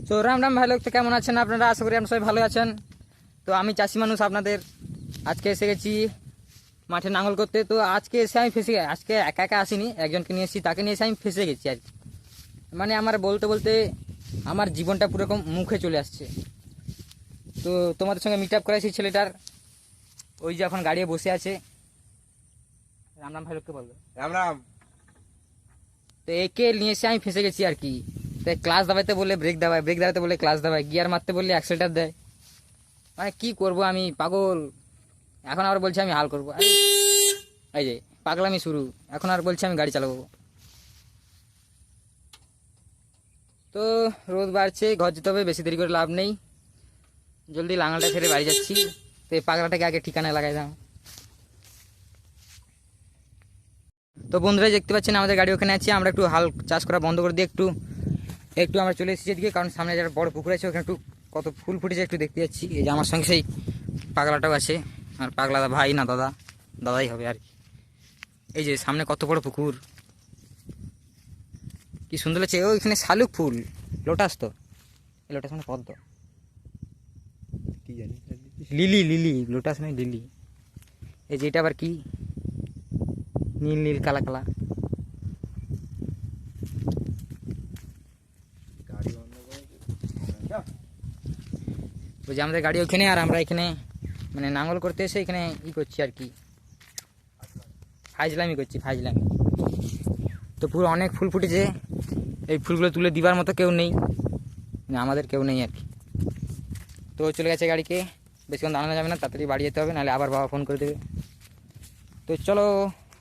তো রাম রাম ভাই লোক, তো কেমন আছেন আপনারা? আশা করি আপনারা সবাই ভালো আছেন। তো আমি চাষি মানুষ, আপনাদের আজকে এসে গেছি মাঠে নাঙল করতে। তো আজকে এসে আমি আজকে একা একা আসিনি, একজনকে নিয়ে এসেছি, তাকে নিয়ে এসে আমি ফেসে গেছি আর কি। মানে আমার বলতে বলতে আমার জীবনটা পুরো রকম মুখে চলে আসছে। তো তোমাদের সঙ্গে মিট আপ করেছি ছেলেটার, ওই যে এখন গাড়ি বসে আছে। রাম রাম ভাই লোককে বলবে রাম রাম। তো একে নিয়ে এসে আমি ফেসে গেছি আর কি। তো ক্লাস দাবাইতে বললে ব্রেক দাবায়, ব্রেক দাবাইতে বললে ক্লাস দাবায়, গিয়ার মারতে বললে অ্যাক্সেলেটার দেয়। মানে কি করব আমি, পাগল। এখন আবার বলছে আমি হাল করবো। এই যে পাগলামি শুরু, এখন আর বলছে আমি গাড়ি চালাবো। তো রোদ বাড়ছে, ঘর যেতে হবে, বেশি দেরি করে লাভ নেই। জলদি লাঙলটা ছেড়ে বাড়ি যাচ্ছি। তো এই পাগলাটাকে আগে ঠিকানায় লাগাই দাও। তো বন্ধুরা দেখতে পাচ্ছেন আমাদের গাড়ি ওখানে আছে, আমরা একটু হাল চাষ করা বন্ধ করে দিয়ে একটু একটু আমরা চলে এসেছি এদিকে, কারণ সামনে যারা বড় পুকুর আছে ওখানে একটু কত ফুল ফুটেছে একটু দেখতে যাচ্ছি। এই যে আমার সঙ্গে সেই পাগলাটাও আছে, আর পাগলা ভাই না দাদা, দাদাই হবে আর কি। এই যে সামনে কত বড় পুকুর, কি সুন্দর লাগছে। ওইখানে শালুক ফুল, লোটাস, তো এই লোটাস মানে পদ্ম, কি জানি লিলি, লিলি লোটাস নয় লিলি। এই যে এটা আবার কি, নীল নীল কালা কালা। গাড়ি বন্ধ করে ওই যে আমাদের গাড়ি ওখানে, আর আমরা এখানে মানে নাঙ্গল করতে এসে এখানে ই করছি আর কি, ফাইজলামি করছি, ফাইজলামি। তো পুরো অনেক ফুল ফুটেছে, এই ফুলগুলো তুলে দিবার মতো কেউ নেই, মানে আমাদের কেউ নেই আর কি। তো চলে গেছে গাড়িকে, বেশিক্ষণ দাঁড়ানো যাবে না, তাড়াতাড়ি বাড়ি যেতে হবে, নাহলে আবার বাবা ফোন করে দেবে। তো চলো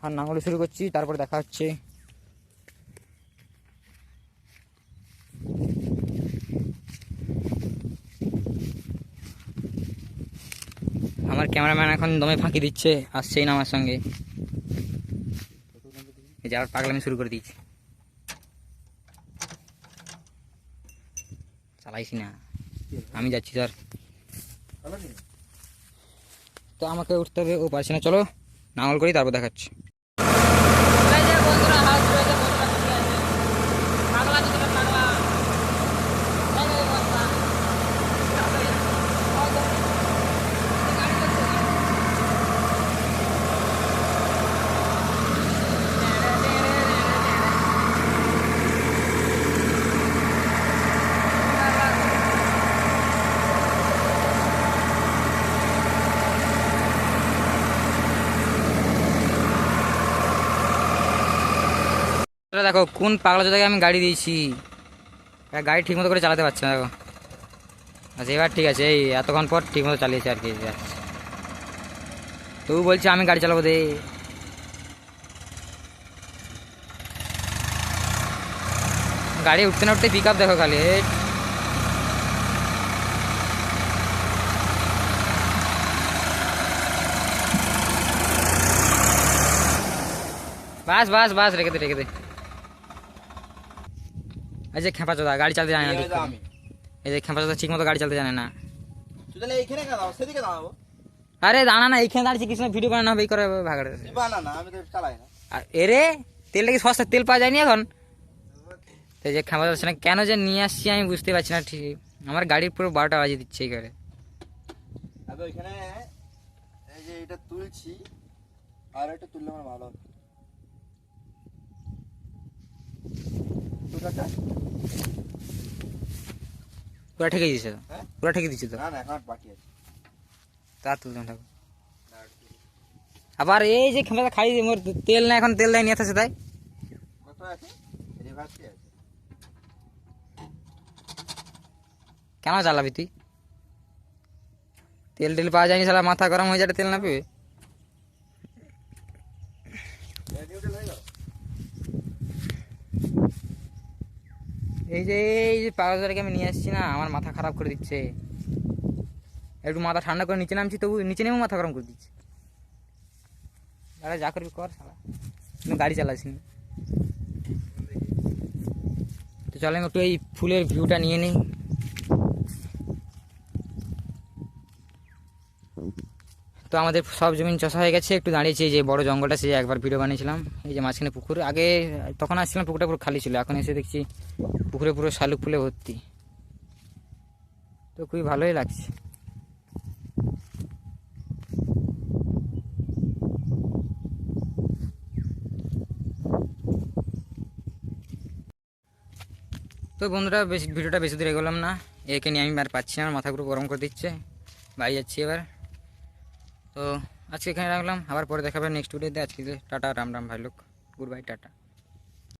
আর নাঙ্গল শুরু করছি, তারপর দেখা হচ্ছে। আমার ক্যামেরাম্যান এখন দমে ফাঁকি দিচ্ছে, আসছেই না আমার সঙ্গে। এই যে আবার পাগলামি শুরু করে দিয়েছে, চালাইছি না আমি, যাচ্ছি স্যার। তো আমাকে উঠতে হবে, ও পারছি না। চলো নাঙল করি, তারপর দেখাচ্ছি। দেখো কোন পাগলা জায়গায় আমি গাড়ি দিয়েছি, গাড়ি ঠিক মতো করে চালাতে পারছে না। দেখো, আচ্ছা এবার ঠিক আছে, এই এতক্ষণ পর ঠিক মতো চালিয়েছে আর কি। তবু বলছে আমি গাড়ি চালাবো দে। গাড়ি উঠতে না উঠতে পিক আপ দেখো খালি। বাস বাস বাস, রেখে দে রেখে দে। এই যে খেপা চোদা গাড়ি চালাতে জানে না, এই যে খেপা চোদা ঠিক মতো গাড়ি চালাতে জানে না। তুই তাহলে এইখানে কেন দাও, সেদিকে দাঁড়াবো। আরে দাঁড়া না, এইখানে দাঁড়িয়েছি, কিছু ভিডিও বানানো হবে, এই করে ভাগাড়ে। না না, আমি তো চালাই না। আর এরে তেলটা কি সস্তা, তেল পাওয়া যায়নি এখন। তো যে খেপা যাচ্ছে না কেন যে নিয়ে আসছি আমি বুঝতে পারছি না ঠিক। আমার গাড়ির পুরো 12টা বাজিয়ে দিচ্ছে এই করে। আমি ওইখানে এই যে এটা তুলছি, আর এটা তুললে আমার ভালো হবে। পুরা ঠেকে দিচ্ছে তো, হ্যাঁ? পুরা ঠেকে দিচ্ছে তো। না না, এখন বাকি আছে। তা তুলতে থাকো। আবার এই যে খেপাটা খাই মোর তেল না, এখন তেল দেয় নিয়ে আসছে তাই। কত আছে? রিভার্সই আছে। কেন চালাবি তুই? তেল টেল পাওয়া যায়নি, সালা মাথা গরম হয়ে যাবে, তেল না পেবে। নিউট্রাল হয়ে গেল। এই যে পাওয়ারটাকে আমি নিয়ে আসছি না, আমার মাথা খারাপ করে দিচ্ছে। একটু মাথা ঠান্ডা করে নিচে নামছি, তবু নিচে নেমে মাথা গরম করে দিচ্ছে। দাদা যা করবি কর, সালা গাড়ি চালাসনি। তো চলো আমি একটু এই ফুলের ভিউটা নিয়ে নিই। তো আমাদের সব জমিন চষা হয়ে গেছে, একটু দাঁড়িয়েছি। এই যে বড় জঙ্গলটা, সে একবার ভিডিও বানিয়েছিলাম। এই যে মাঝখানে পুকুর, আগে তখন আসছিলাম পুকুরটা পুরো খালি ছিল, এখন এসে দেখছি পুকুরে পুরো শালুক ফুলে ভর্তি। তো খুবই ভালোই লাগছে। তো বন্ধুরা বেশি ভিডিওটা বেশি দূরে এগোলাম না, একে নিয়ে আমি আর পাচ্ছি না, আমার মাথা পুরো গরম করে দিচ্ছে, বাড়ি যাচ্ছি এবার। তো আজকে এখানে রাখলাম, আবার পরে দেখাবে নেক্সট ভিডিওতে। আজকে টাটা, রাম রাম ভাই লোক, গুড বাই, টাটা।